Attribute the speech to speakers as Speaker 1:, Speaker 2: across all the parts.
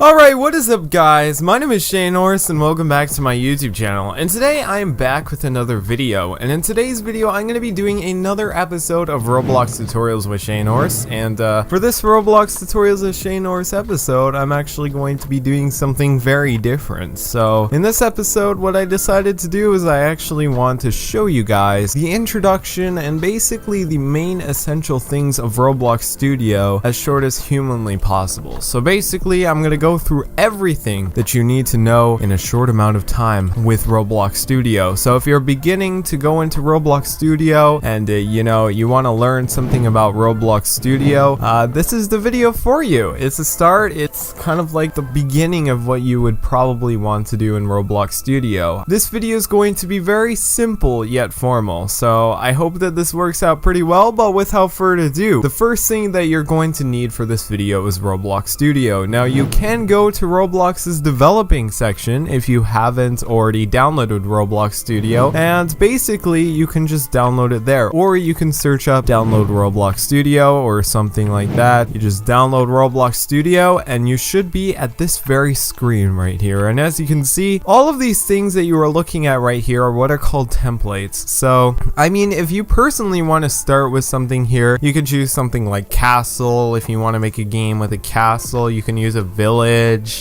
Speaker 1: Alright, what is up guys? My name is SheaNorse and welcome back to my YouTube channel. And today I am back with another video. And in today's video I'm going to be doing another episode of Roblox Tutorials with SheaNorse. And for this Roblox Tutorials with SheaNorse episode, I'm actually going to be doing something very different. So in this episode, what I decided to do is I actually want to show you guys the introduction and basically the main essential things of Roblox Studio as short as humanly possible. So basically I'm going to go through everything that you need to know in a short amount of time with Roblox Studio. So if you're beginning to go into Roblox Studio and you want to learn something about Roblox Studio, this is the video for you. It's a start. It's kind of like the beginning of what you would probably want to do in Roblox Studio. This video is going to be very simple yet formal, so I hope that this works out pretty well. But without further ado, the first thing that you're going to need for this video is Roblox Studio. Now you can go to Roblox's developing section if you haven't already downloaded Roblox Studio, and basically you can just download it there, or you can search up download Roblox Studio or something like that. You just download Roblox Studio and you should be at this very screen right here. And as you can see, all of these things that you are looking at right here are what are called templates. So I mean, if you personally want to start with something here, you could choose something like castle. If you want to make a game with a castle, you can use a village.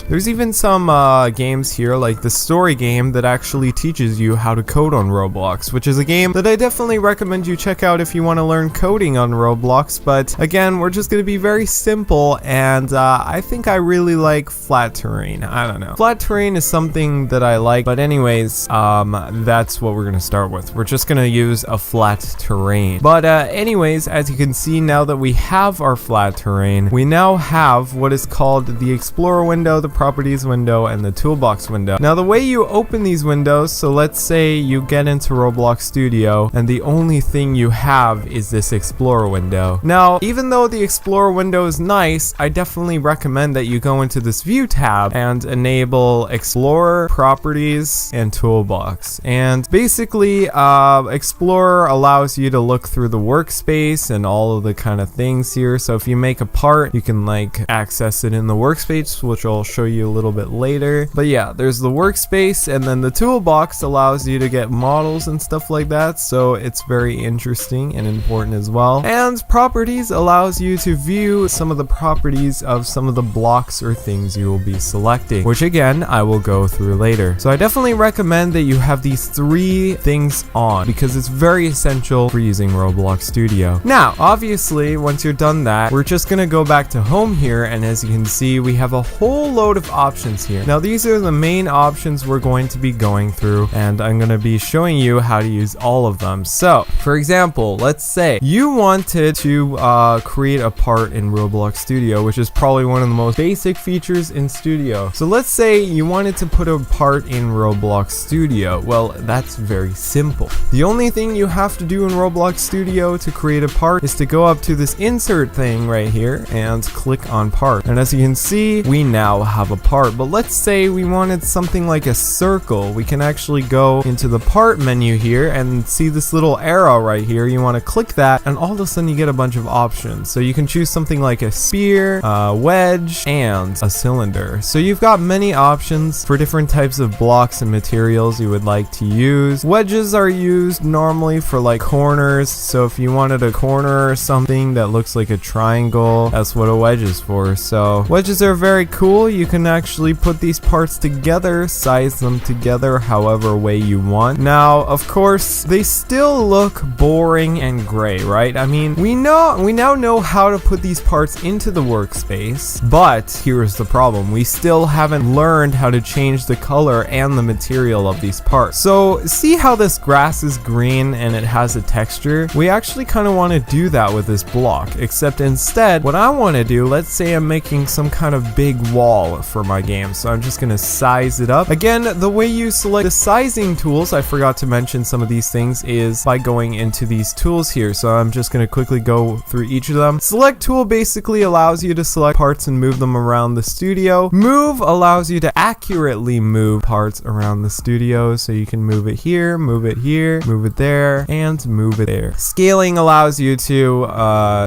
Speaker 1: There's even some games here like the story game that actually teaches you how to code on Roblox, which is a game that I definitely recommend you check out if you want to learn coding on Roblox. But again, we're just going to be very simple, and I think I really like flat terrain. I don't know. Flat terrain is something that I like, but anyways, that's what we're going to start with. We're just going to use a flat terrain. But anyways, as you can see, now that we have our flat terrain, we now have what is called the Explorer window, the properties window, and the toolbox window. Now the way you open these windows, so let's say you get into Roblox Studio and the only thing you have is this Explorer window. Now even though the Explorer window is nice, I definitely recommend that you go into this view tab and enable Explorer, properties, and toolbox. And basically Explorer allows you to look through the workspace and all of the kind of things here. So if you make a part, you can like access it in the workspace, which I'll show you a little bit later. But yeah, there's the workspace, and then the toolbox allows you to get models and stuff like that, so it's very interesting and important as well. And properties allows you to view some of the properties of some of the blocks or things you will be selecting, which again I will go through later. So I definitely recommend that you have these three things on because it's very essential for using Roblox Studio. Now obviously once you're done that, we're just gonna go back to home here, and as you can see, we have a whole load of options here. Now these are the main options we're going to be going through, and I'm going to be showing you how to use all of them. So for example, let's say you wanted to create a part in Roblox Studio, which is probably one of the most basic features in Studio. So let's say you wanted to put a part in Roblox Studio. Well, that's very simple. The only thing you have to do in Roblox Studio to create a part is to go up to this insert thing right here and click on part. And as you can see, we now have a part. But let's say we wanted something like a circle. We can actually go into the part menu here and see this little arrow right here. You want to click that, and all of a sudden you get a bunch of options. So you can choose something like a sphere, a wedge, and a cylinder. So you've got many options for different types of blocks and materials you would like to use. Wedges are used normally for like corners. So if you wanted a corner or something that looks like a triangle, that's what a wedge is for. So wedges are very cool. You can actually put these parts together, size them together however way you want. Now of course they still look boring and gray, right? I mean, we now know how to put these parts into the workspace, but here's the problem: we still haven't learned how to change the color and the material of these parts. So see how this grass is green and it has a texture? We actually kind of want to do that with this block, except instead what I want to do, let's say I'm making some kind of big wall for my game, so I'm just gonna size it up. Again, the way you select the sizing tools, I forgot to mention some of these things, is by going into these tools here. So I'm just gonna quickly go through each of them. Select tool basically allows you to select parts and move them around the studio. Move allows you to accurately move parts around the studio, so you can move it here, move it here, move it there, and move it there. Scaling allows you to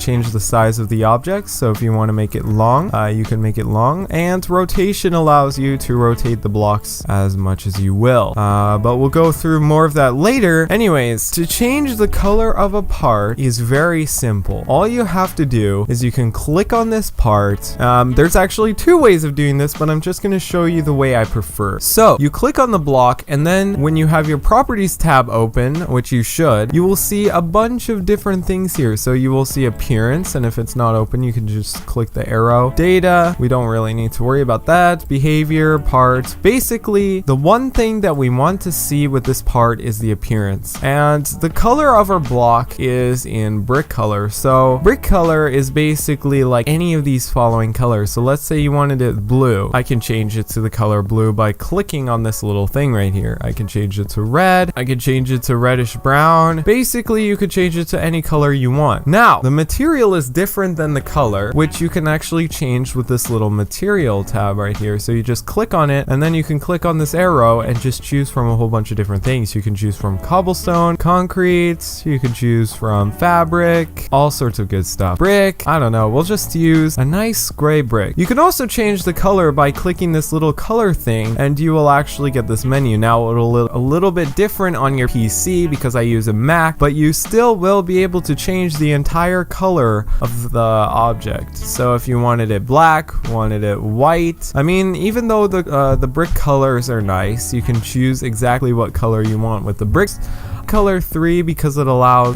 Speaker 1: change the size of the object, so if you want to make it long, you can make it long. along, and rotation allows you to rotate the blocks as much as you will. But we'll go through more of that later. Anyways, to change the color of a part is very simple. All you have to do is you can click on this part. There's actually two ways of doing this, but I'm just going to show you the way I prefer. So you click on the block, and then when you have your properties tab open, which you should, you will see a bunch of different things here. So you will see appearance, and if it's not open, you can just click the arrow. Data, we don't really need to worry about that. Behavior, part. Basically, the one thing that we want to see with this part is the appearance. And the color of our block is in brick color. So brick color is basically like any of these following colors. So let's say you wanted it blue. I can change it to the color blue by clicking on this little thing right here. I can change it to red. I can change it to reddish brown. Basically, you could change it to any color you want. Now, the material is different than the color, which you can actually change with this little material tab right here. So you just click on it, and then you can click on this arrow and just choose from a whole bunch of different things. You can choose from cobblestone, concrete, you can choose from fabric, all sorts of good stuff. Brick, I don't know, we'll just use a nice gray brick. You can also change the color by clicking this little color thing, and you will actually get this menu. Now it'll a little bit different on your PC because I use a Mac, but you still will be able to change the entire color of the object. So if you wanted it black, wanted it white, I mean, even though the brick colors are nice, you can choose exactly what color you want with the bricks. Color 3 because it allows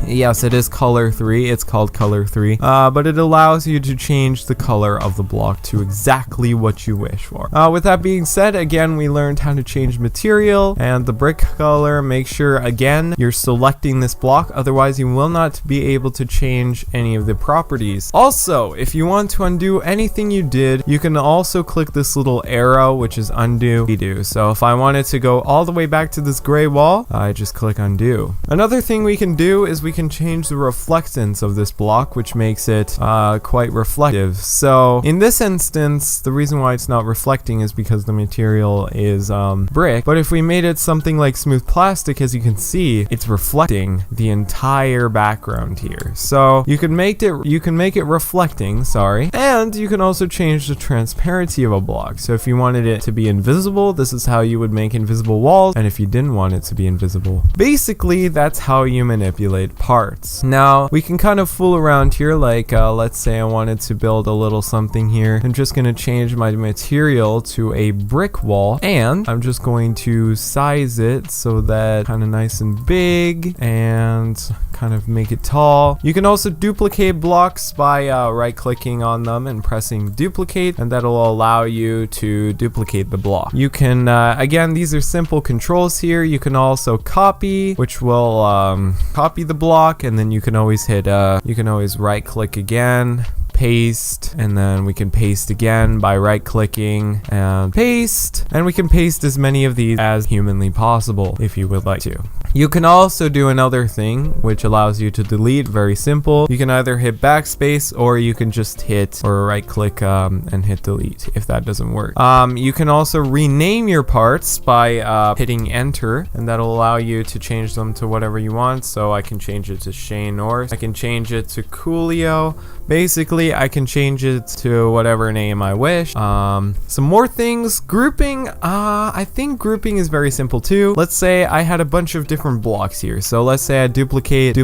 Speaker 1: yes, it is color 3. It's called color 3. But it allows you to change the color of the block to exactly what you wish for. With that being said, again, we learned how to change material and the brick color. Make sure, again, you're selecting this block. Otherwise, you will not be able to change any of the properties. Also, if you want to undo anything you did, you can also click this little arrow, which is undo, redo. So if I wanted to go all the way back to this gray wall, I just click undo. Another thing we can do is we can change the reflectance of this block, which makes it quite reflective. So in this instance, the reason why it's not reflecting is because the material is brick. But if we made it something like smooth plastic, as you can see, it's reflecting the entire background here. So you can make it reflecting, sorry. And you can also change the transparency of a block. So if you wanted it to be invisible, this is how you would make invisible walls. And if you didn't want it to be invisible, basically that's how you manipulate parts. Now we can kind of fool around here, like let's say I wanted to build a little something here. I'm just going to change my material to a brick wall, and I'm just going to size it so that kind of nice and big and kind of make it tall. You can also duplicate blocks by right clicking on them and pressing duplicate, and that'll allow you to duplicate the block. You can again, these are simple controls here. You can also copy, which will copy the block, and then you can always hit you can always right click again, paste, and then we can paste again by right clicking and paste, and we can paste as many of these as humanly possible if you would like to. You can also do another thing which allows you to delete. Very simple. You can either hit backspace or you can just hit or right click and hit delete if that doesn't work. You can also rename your parts by hitting enter, and that'll allow you to change them to whatever you want. So I can change it to SheaNorse, I can change it to Coolio. Basically, I can change it to whatever name I wish. Some more things. Grouping. I think grouping is very simple too. Let's say I had a bunch of different blocks here. So let's say I duplicate.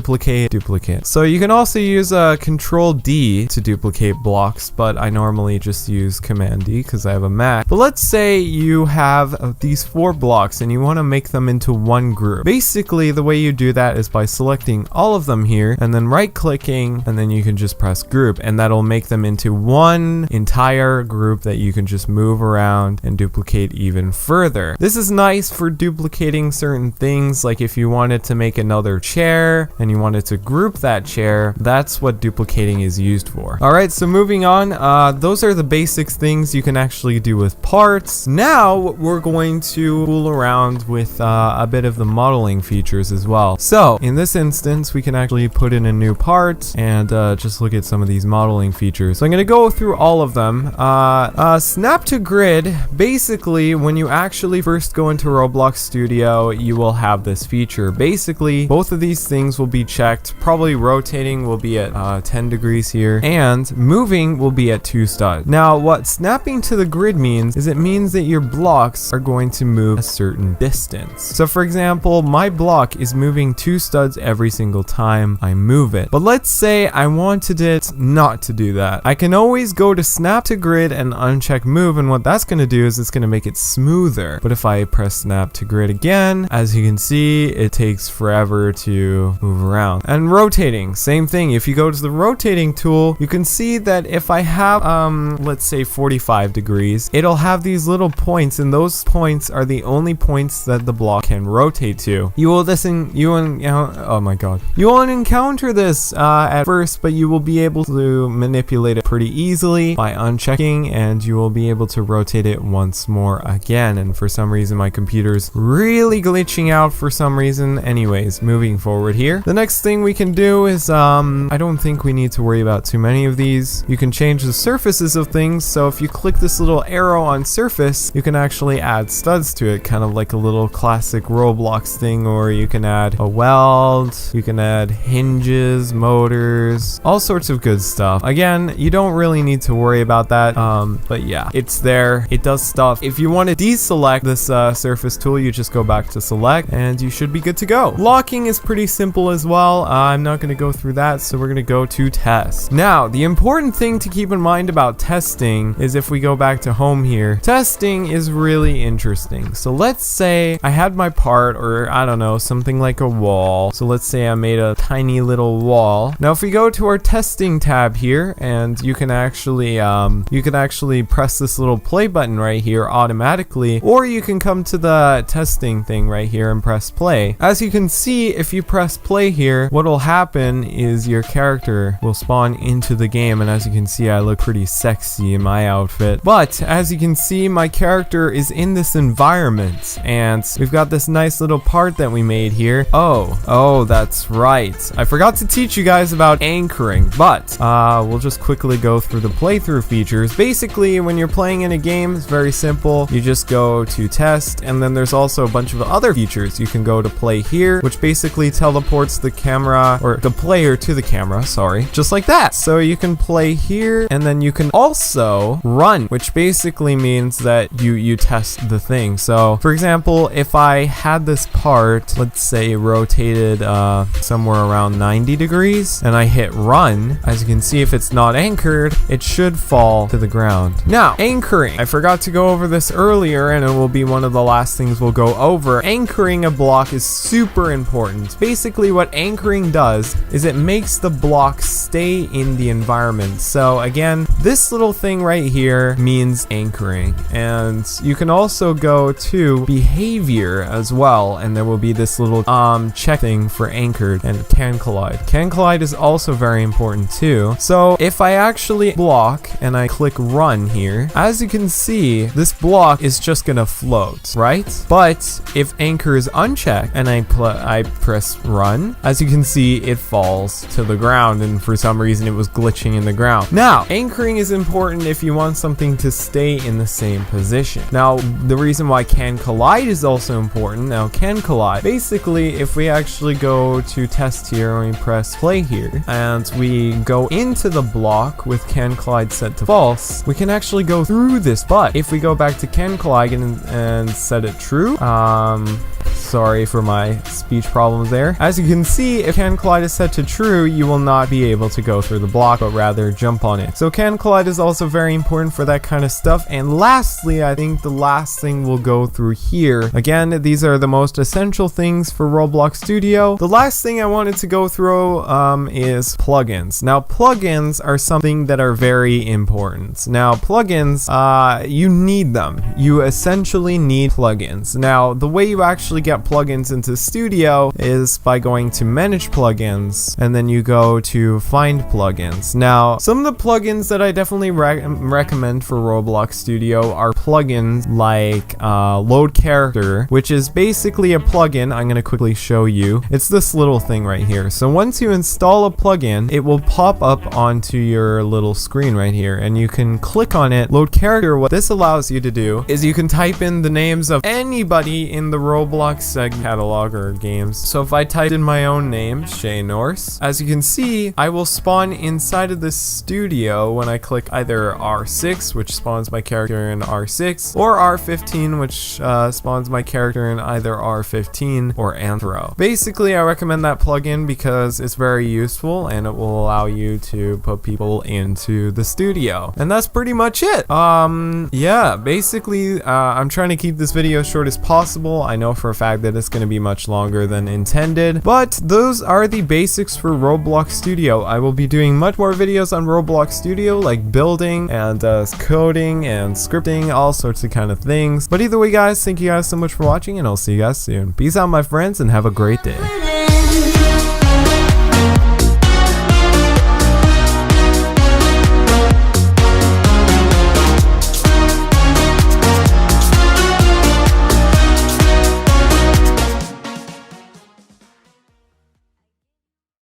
Speaker 1: So you can also use Control D to duplicate blocks, but I normally just use Command D because I have a Mac. But let's say you have these 4 blocks and you want to make them into one group. Basically, the way you do that is by selecting all of them here and then right clicking, and then you can just press group, and that'll make them into one entire group that you can just move around and duplicate even further. This is nice for duplicating certain things, like if you wanted to make another chair and you wanted to group that chair, that's what duplicating is used for. Alright, so moving on, those are the basic things you can actually do with parts. Now we're going to fool around with a bit of the modeling features as well. So in this instance, we can actually put in a new part and just look at some of these modeling features. So I'm going to go through all of them. Snap to grid, basically when you actually first go into Roblox Studio, you will have this feature. feature. Basically, both of these things will be checked. Probably rotating will be at 10 degrees here, and moving will be at 2 studs. Now, what snapping to the grid means is it means that your blocks are going to move a certain distance. So for example, my block is moving 2 studs every single time I move it. But let's say I wanted it not to do that. I can always go to snap to grid and uncheck move, and what that's going to do is it's going to make it smoother. But if I press snap to grid again, as you can see, it takes forever to move around. And rotating, same thing. If you go to the rotating tool, you can see that if I have let's say 45 degrees, it'll have these little points, and those points are the only points that the block can rotate to. You will oh my god. You won't encounter this at first, but you will be able to manipulate it pretty easily by unchecking, and you will be able to rotate it once more again. And for some reason my computer's really glitching out for some reason. Anyways, moving forward here, the next thing we can do is I don't think we need to worry about too many of these. You can change the surfaces of things. So if you click this little arrow on surface, you can actually add studs to it, kind of like a little classic Roblox thing. Or you can add a weld, you can add hinges, motors, all sorts of good stuff. Again, you don't really need to worry about that, but yeah, it's there, it does stuff. If you want to deselect this surface tool, you just go back to select and you should be good to go. Locking is pretty simple as well. I'm not going to go through that, so we're going to go to test. Now, the important thing to keep in mind about testing is if we go back to home here, testing is really interesting. So let's say I had my part, or I don't know, something like a wall. So let's say I made a tiny little wall. Now if we go to our testing tab here, and you can actually press this little play button right here automatically, or you can come to the testing thing right here and press play. As you can see, if you press play here, what will happen is your character will spawn into the game, and as you can see, I look pretty sexy in my outfit. But as you can see, my character is in this environment, and we've got this nice little part that we made here. Oh, that's right. I forgot to teach you guys about anchoring, but we'll just quickly go through the playthrough features. Basically, when you're playing in a game, it's very simple. You just go to test, and then there's also a bunch of other features. You can go to play here, which basically teleports the camera, or the player to the camera, sorry, just like that. So you can play here, and then you can also run, which basically means that you test the thing. So for example, if I had this part, let's say rotated somewhere around 90 degrees, and I hit run, as you can see, if it's not anchored, it should fall to the ground. Now, anchoring, I forgot to go over this earlier, and it will be one of the last things we'll go over. Anchoring a block is super important. Basically, what anchoring does is it makes the block stay in the environment. So again, this little thing right here means anchoring, and you can also go to behavior as well, and there will be this little check thing for anchored and can collide. Can collide is also very important too. So if I actually block and I click run here, as you can see, this block is just gonna float, right? But if anchor is unchecked and I press run, as you can see, it falls to the ground, and for some reason it was glitching in the ground. Now, anchoring is important if you want something to stay in the same position. Now, the reason why can collide is also important. Now, can collide, basically, if we actually go to test here and we press play here, and we go into the block with can collide set to false, we can actually go through this. But if we go back to can collide and set it true, sorry for my speech problems there. As you can see, if can collide is set to true, you will not be able to go through the block, but rather jump on it. So can collide is also very important for that kind of stuff. And lastly, I think the last thing we'll go through here, again, these are the most essential things for Roblox Studio. The last thing I wanted to go through is plugins. Now, plugins are something that are very important. Now, plugins, you need them. You essentially need plugins. Now, the way you actually get plugins into Studio is by going to manage plugins, and then you go to find plugins. Now, some of the plugins that I definitely recommend for Roblox Studio are plugins like load character, which is basically a plugin. I'm going to quickly show you. It's this little thing right here. So once you install a plugin, it will pop up onto your little screen right here, and you can click on it. Load character, what this allows you to do is you can type in the names of anybody in the Roblox catalog or games. So if I type in my own name, SheaNorse, as you can see, I will spawn inside of the studio when I click either R6, which spawns my character in R6, or R15, which spawns my character in either R15 or Anthro. Basically, I recommend that plugin because it's very useful and it will allow you to put people into the studio. And that's pretty much it. Yeah, basically, I'm trying to keep this video as short as possible. I know for a fact that it's going to be much longer than intended, but those are the basics for Roblox Studio. I will be doing much more videos on Roblox Studio, like building and coding and scripting, all sorts of kind of things. But either way, guys, thank you guys so much for watching, and I'll see you guys soon. Peace out, my friends, and have a great day.